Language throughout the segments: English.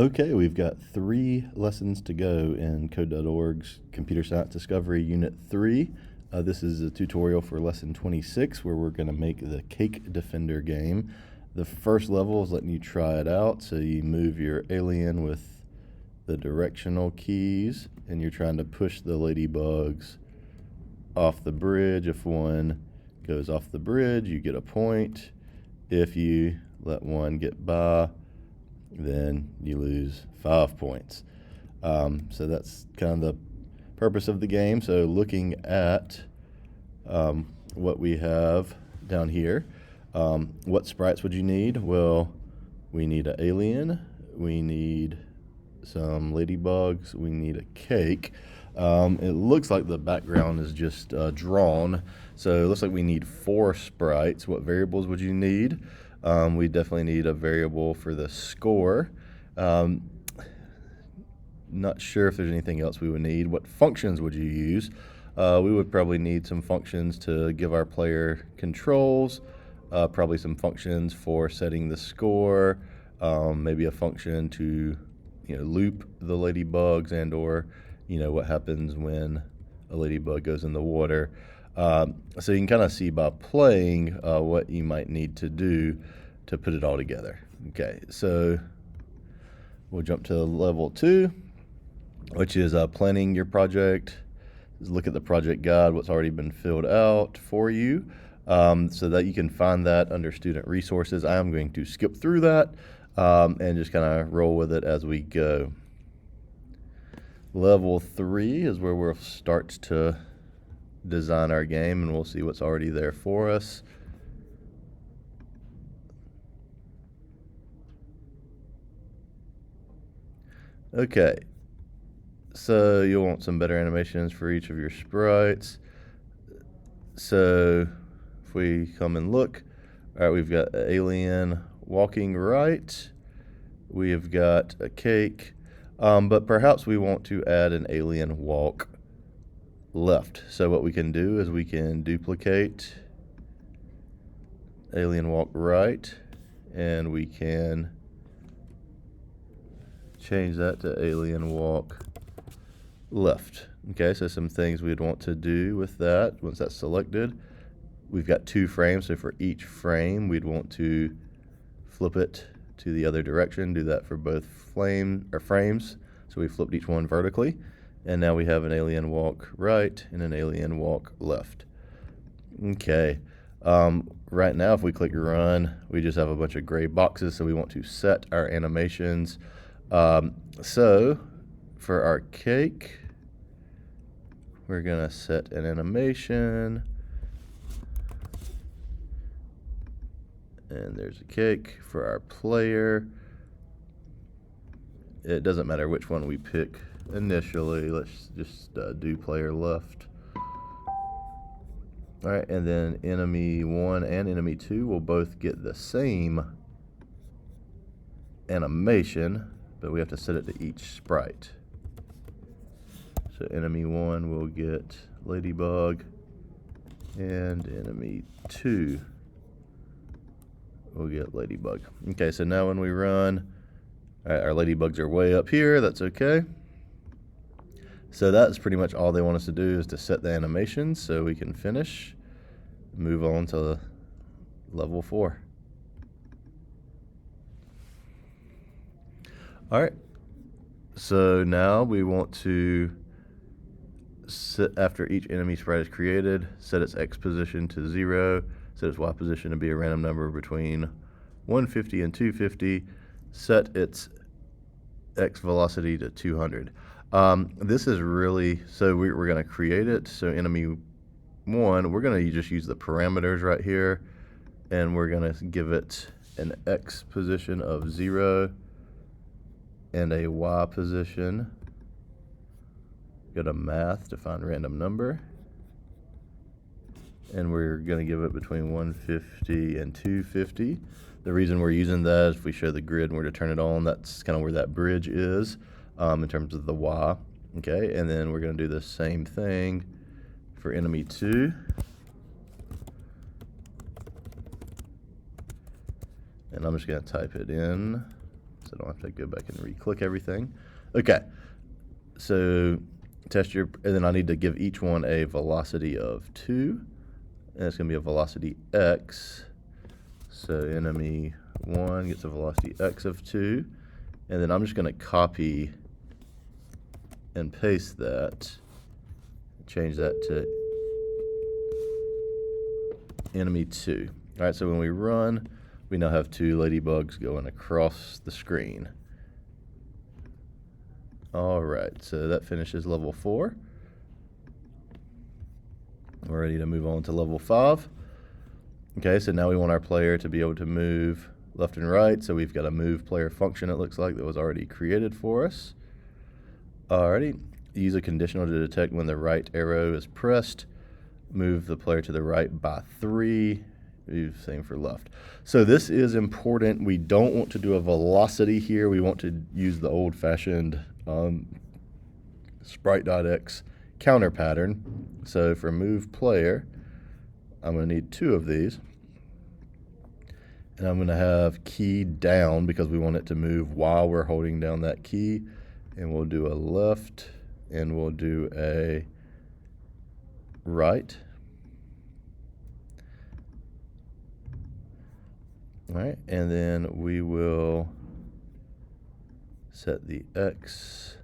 Okay, we've got 3 lessons to go in Code.org's Computer Science Discovery Unit 3. This is a tutorial for Lesson 26 where we're going to make the Cake Defender game. The first level is letting you try it out, so you move your alien with the directional keys and you're trying to push the ladybugs off the bridge. If one goes off the bridge, you get a point. If you let one get by, then you lose 5 points. So that's kind of the purpose of the game. So looking at what we have down here, what sprites would you need? Well, we need an alien, we need some ladybugs, we need a cake. It looks like the background is just drawn, so it looks like we need 4 sprites. What variables would you need? We definitely need a variable for the score. Not sure if there's anything else we would need. What functions would you use? We would probably need some functions to give our player controls, probably some functions for setting the score, maybe a function to loop the ladybugs and or what happens when a ladybug goes in the water. So you can kind of see by playing what you might need to do to put it all together. Okay, so we'll jump to level 2, which is planning your project. Look at the project guide, what's already been filled out for you, so that you can find that under student resources. I am going to skip through that and just kind of roll with it as we go. Level 3 is where we'll start to design our game, and we'll see what's already there for us. Okay, so you'll want some better animations for each of your sprites. So if we come and look, all right, we've got an alien walking right, we have got a cake, but perhaps we want to add an alien walk left. So what we can do is we can duplicate alien walk right, and we can change that to alien walk left. Okay, so some things we'd want to do with that. Once that's selected, we've got 2 frames, so for each frame we'd want to flip it to the other direction. Do that for both frames. So we flipped each one vertically, and now we have an alien walk right and an alien walk left. Okay, right now if we click run, we just have a bunch of gray boxes, so we want to set our animations. So for our cake, we're gonna set an animation, and there's a cake. For our player, it doesn't matter which one we pick initially. Let's just do player left. All right, and then enemy 1 and enemy 2 will both get the same animation, but we have to set it to each sprite. So enemy 1 will get ladybug, and enemy 2 will get ladybug. Okay, so now when we run, all right, our ladybugs are way up here. That's okay. So that's pretty much all they want us to do, is to set the animation so we can finish, move on to level 4. All right, so now we want to set, after each enemy sprite is created, set its X position to 0, set its Y position to be a random number between 150 and 250, set its X velocity to 200. This is really, so we're going to create it. So enemy 1, we're going to just use the parameters right here, and we're going to give it an X position of 0 and a Y position. Go to math to find random number, and we're going to give it between 150 and 250. The reason we're using that is if we show the grid and we're to turn it on, that's kind of where that bridge is in terms of the Y. Okay, and then we're going to do the same thing for enemy 2. And I'm just going to type it in so I don't have to go back and re-click everything. Okay, so test your, and then I need to give each one a velocity of 2, and it's going to be a velocity x. So enemy 1 gets a velocity x of 2, and then I'm just going to copy and paste that, change that to enemy 2. All right, so when we run, we now have 2 ladybugs going across the screen. All right, so that finishes level 4. We're ready to move on to level 5. Okay, so now we want our player to be able to move left and right, so we've got a move player function, it looks like, that was already created for us. Alrighty, use a conditional to detect when the right arrow is pressed. Move the player to the right by 3. Same for left. So this is important. We don't want to do a velocity here. We want to use the old-fashioned sprite.x counter pattern. So for move player, I'm going to need 2 of these. And I'm going to have key down because we want it to move while we're holding down that key. And we'll do a left, and we'll do a right. All right, and then we will set the x,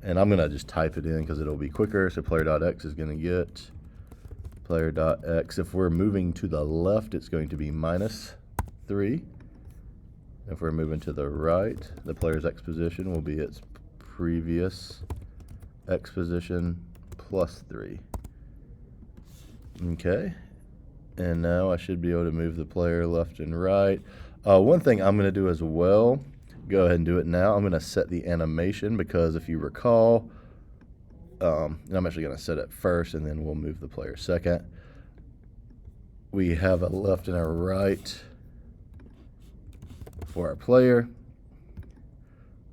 and I'm gonna just type it in because it'll be quicker. So player.x is gonna get player.x. If we're moving to the left, it's going to be -3. If we're moving to the right, the player's x position will be its previous x position +3. Okay. And now I should be able to move the player left and right. One thing I'm going to do as well, go ahead and do it now. I'm going to set the animation because if you recall, and I'm actually going to set it first and then we'll move the player second. We have a left and a right for our player.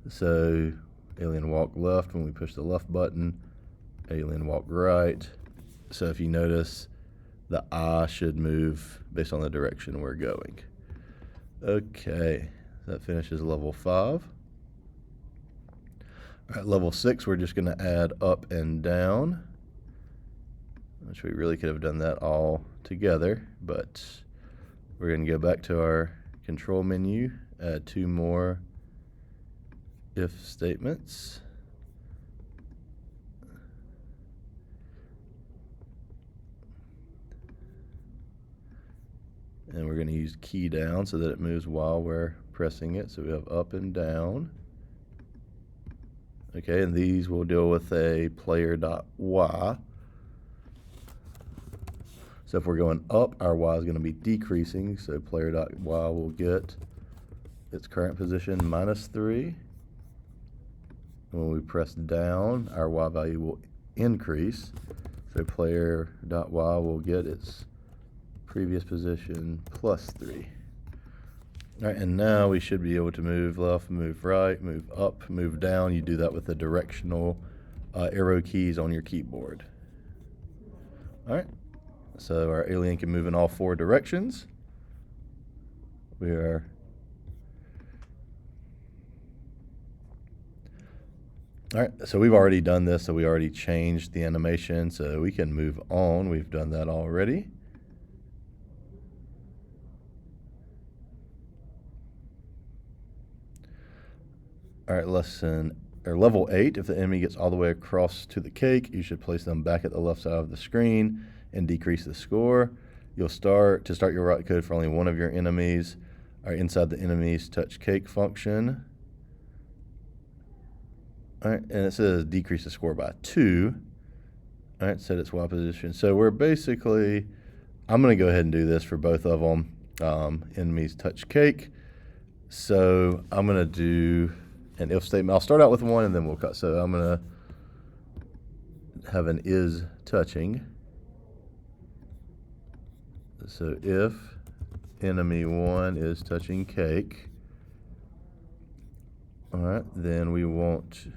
So alien walk left when we push the left button, alien walk right. So if you notice, the eye should move based on the direction we're going. Okay, that finishes level 5. All right, level 6, we're just going to add up and down, which we really could have done that all together, but we're going to go back to our control menu, add 2 more if statements. And we're going to use key down so that it moves while we're pressing it. So we have up and down. Okay, and these will deal with a player.y. So if we're going up, our y is going to be decreasing. So player.y will get its current position -3. When we press down, our y value will increase. So player.y will get its previous position +3. All right, and now we should be able to move left, move right, move up, move down. You do that with the directional arrow keys on your keyboard. All right, so our alien can move in all 4 directions. We are all right, so we've already done this, so we already changed the animation, so we can move on. We've done that already. All right, level 8, if the enemy gets all the way across to the cake, you should place them back at the left side of the screen and decrease the score. You'll start your route code for only one of your enemies, or inside the enemy's touch cake function. All right, and it says decrease the score by 2. All right, set its Y position. So we're basically, I'm going to go ahead and do this for both of them. Enemies touch cake. So I'm going to do an if statement. I'll start out with one and then we'll cut. So I'm going to have an is touching. So if enemy 1 is touching cake, all right, then we want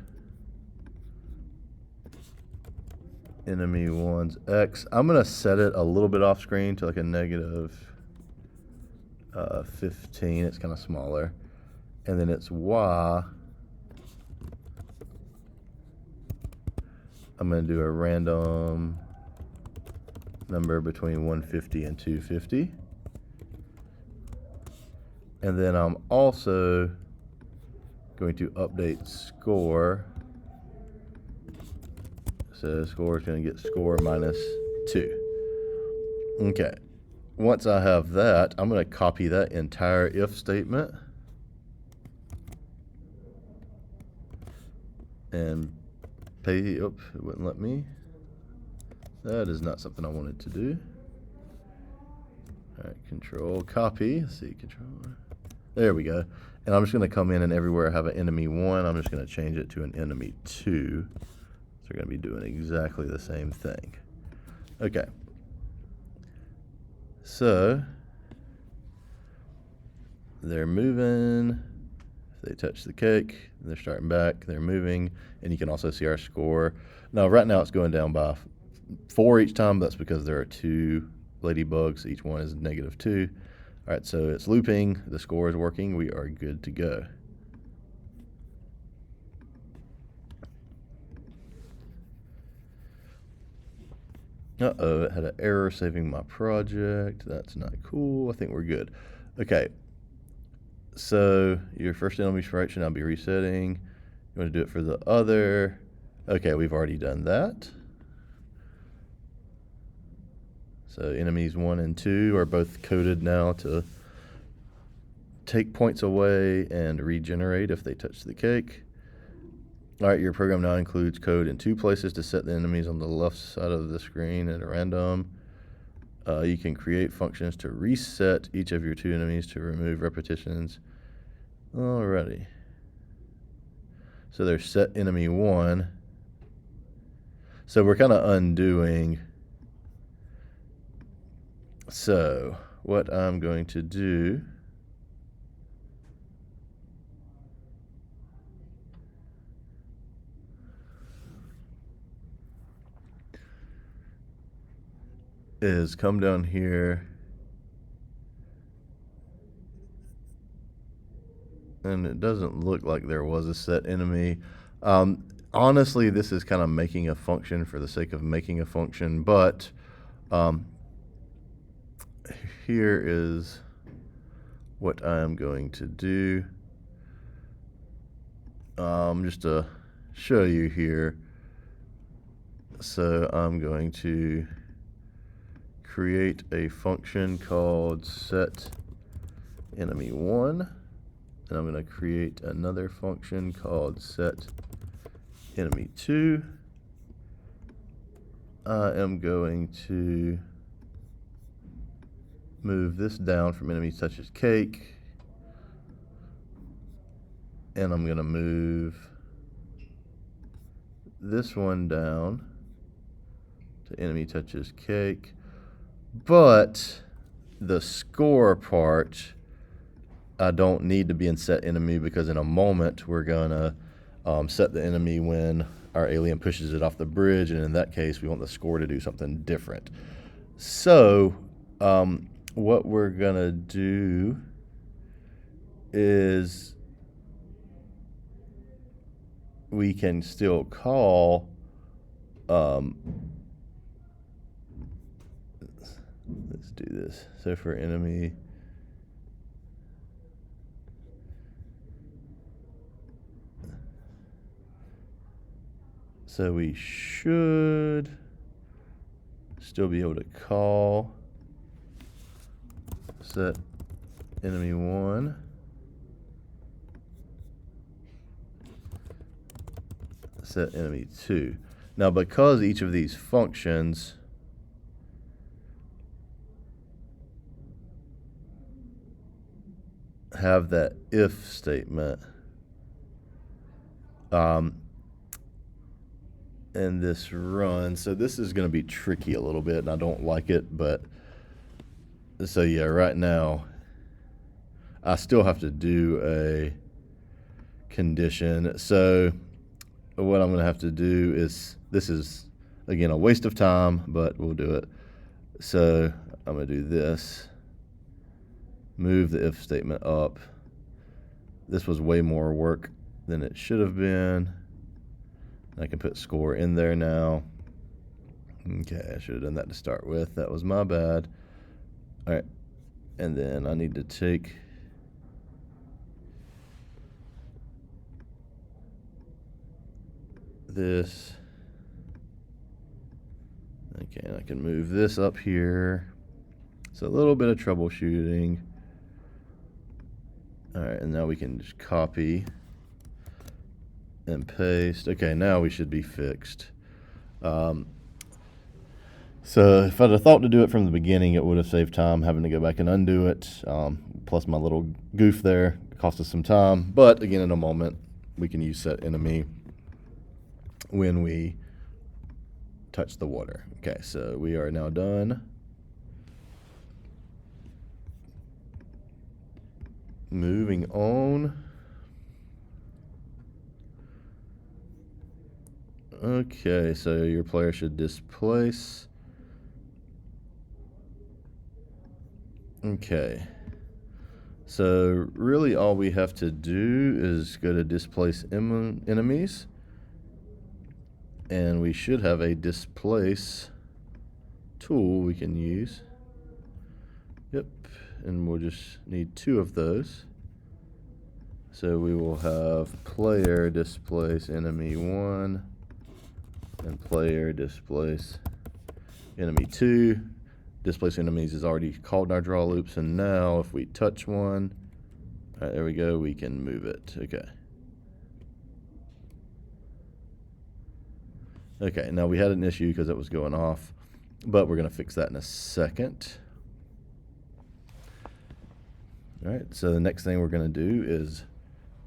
enemy 1's x. I'm going to set it a little bit off screen to like a -15. It's kind of smaller. and then it's y. I'm going to do a random number between 150 and 250. And then I'm also going to update score. So score is going to get score minus 2. Okay. Once I have that, I'm going to copy that entire if statement and paste. Oops, it wouldn't let me. That is not something I wanted to do. All right, control copy. Let's see, control. There we go. And I'm just going to come in and everywhere I have an enemy 1, I'm just going to change it to an enemy 2. So we're going to be doing exactly the same thing. Okay. So they're moving. If they touch the cake, they're starting back, they're moving, and you can also see our score. Now, right now it's going down by 4 each time. That's because there are 2 ladybugs. Each one is -2. All right, so it's looping. The score is working. We are good to go. Uh-oh, it had an error saving my project. That's not cool. I think we're good. Okay, so your first enemy sprite should now be resetting. You want to do it for the other. Okay, we've already done that. So enemies 1 and 2 are both coded now to take points away and regenerate if they touch the cake. All right, your program now includes code in 2 places to set the enemies on the left side of the screen at random. You can create functions to reset each of your 2 enemies to remove repetitions. Alrighty. So there's set enemy 1. So we're kind of undoing. So what I'm going to do is come down here and it doesn't look like there was a set enemy. Honestly, this is kind of making a function for the sake of making a function, but here is what I'm going to do. Just to show you here. So I'm going to create a function called set enemy 1, and I'm going to create another function called set enemy 2. I am going to move this down from enemy touches cake, and I'm going to move this one down to enemy touches cake. But the score part, I don't need to be in set enemy because in a moment we're gonna set the enemy when our alien pushes it off the bridge, and in that case we want the score to do something different. So what we're gonna do is we can still call let's do this. So for enemy, so we should still be able to call set enemy 1, set enemy 2. Now, because each of these functions have that if statement, in this run, so this is going to be tricky a little bit, and I don't like it, but so yeah, right now I still have to do a condition. So what I'm going to have to do is, this is again a waste of time, but we'll do it. So I'm going to do this, move the if statement up. This was way more work than it should have been. I can put score in there now. Okay, I should have done that to start with. That was my bad. All right, and then I need to take this. Okay, and I can move this up here. So a little bit of troubleshooting. All right, and now we can just copy and paste. Okay, now we should be fixed. So if I'd have thought to do it from the beginning, it would have saved time having to go back and undo it. Plus my little goof there cost us some time. But again, in a moment, we can use set enemy when we touch the water. Okay, so we are now done. Moving on. Okay, so your player should displace. Okay, so really all we have to do is go to displace enemies, and we should have a displace tool we can use. Yep, and we'll just need 2 of those. So we will have player displace enemy 1 and player displace enemy 2. Displace enemies is already called in our draw loops, and now if we touch one, all right, there we go, we can move it. Okay. Okay, now we had an issue because it was going off, but we're going to fix that in a second. All right, so the next thing we're going to do is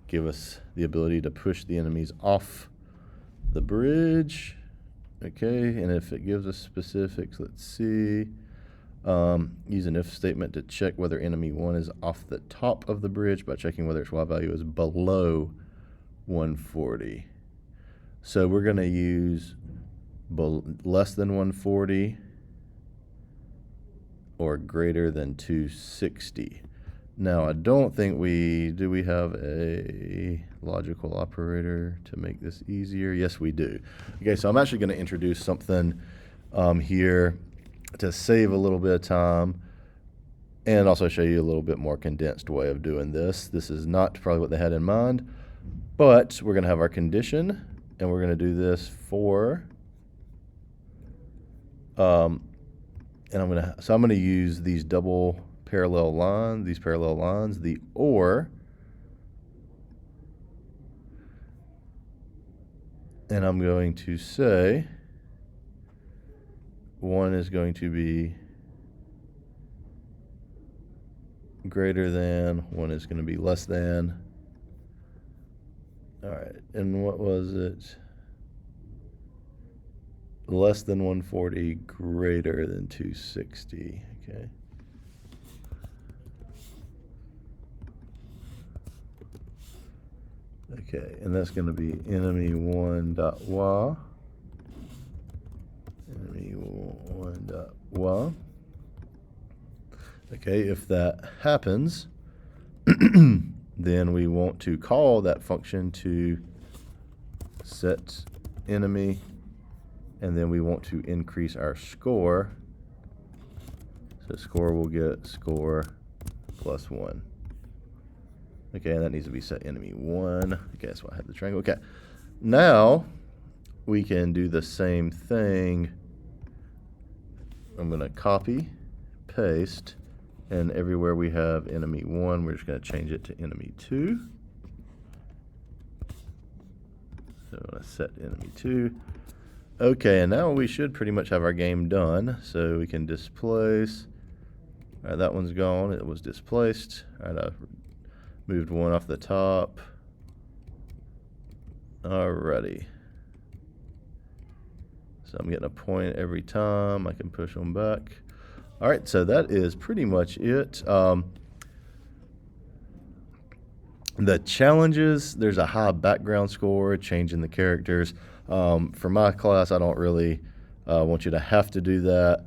give us the ability to push the enemies off the bridge. Okay, and if it gives us specifics, let's see. Use an if statement to check whether enemy 1 is off the top of the bridge by checking whether its Y value is below 140. So we're going to use less than 140 or greater than 260. Now, I don't think do we have a logical operator to make this easier? Yes, we do. Okay, so I'm actually going to introduce something here to save a little bit of time and also show you a little bit more condensed way of doing this. This is not probably what they had in mind, but we're going to have our condition, and we're going to do this for, and I'm going to use these double parallel lines, the or, and I'm going to say 1 is going to be greater than, 1 is going to be less than. All right, and what was it? Less than 140, greater than 260, okay. Okay, and that's going to be enemy1.wa, enemy1.wa. Okay, if that happens, then we want to call that function to set enemy, and then we want to increase our score. So score will get score plus 1. Okay, and that needs to be set enemy 1. Okay, that's why I have the triangle. Okay, now we can do the same thing. I'm going to copy, paste, and everywhere we have enemy 1, we're just going to change it to enemy 2. So I'm going to set enemy 2. Okay, and now we should pretty much have our game done. So we can displace. All right, that one's gone. It was displaced. All right, I moved 1 off the top. Alrighty. So I'm getting a point every time. I can push them back. All right, so that is pretty much it. The challenges, there's a high background score, changing the characters. For my class, I don't really want you to have to do that.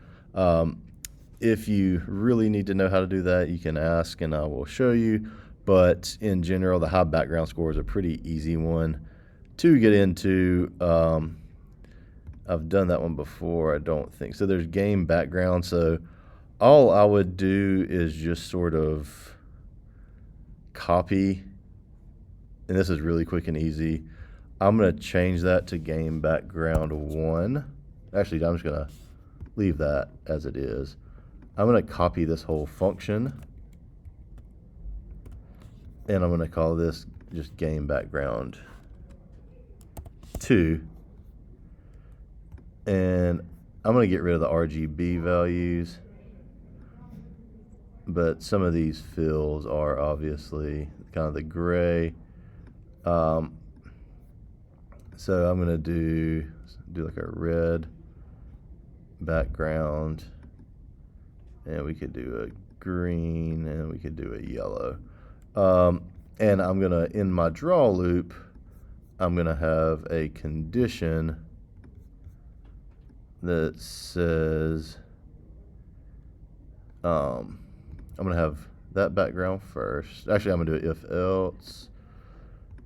If you really need to know how to do that, you can ask and I will show you. but in general, the high background score is a pretty easy one to get into. I've done that one before, I don't think. So there's game background. So all I would do is just sort of copy, and this is really quick and easy. I'm going to change that to game background 1. Actually, I'm just going to leave that as it is. I'm going to copy this whole function, and I'm going to call this just game background 2. And I'm going to get rid of the RGB values, but some of these fills are obviously kind of the gray. So I'm going to do like a red background, and we could do a green, and we could do a yellow. And I'm going to, in my draw loop, I'm going to have a condition that says, I'm going to have that background first. Actually, I'm going to do if else,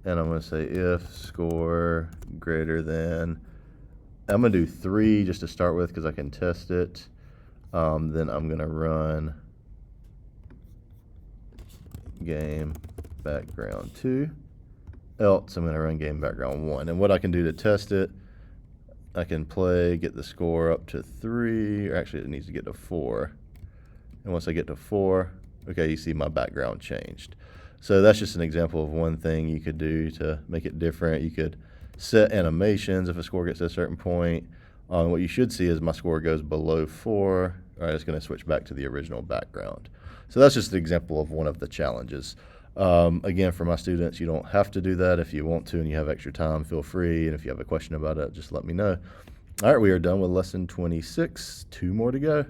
and I'm going to say if score greater than, I'm going to do 3 just to start with because I can test it. Then I'm going to run game background 2, else I'm going to run game background 1. And what I can do to test it, I can play, get the score up to 3, or actually it needs to get to 4. And once I get to 4, okay, you see my background changed. So that's just an example of one thing you could do to make it different. You could set animations if a score gets to a certain point. What you should see is my score goes below 4. All right, it's going to switch back to the original background. So that's just an example of one of the challenges. Again, for my students, you don't have to do that. If you want to and you have extra time, feel free. And if you have a question about it, just let me know. All right, we are done with lesson 26. 2 more to go.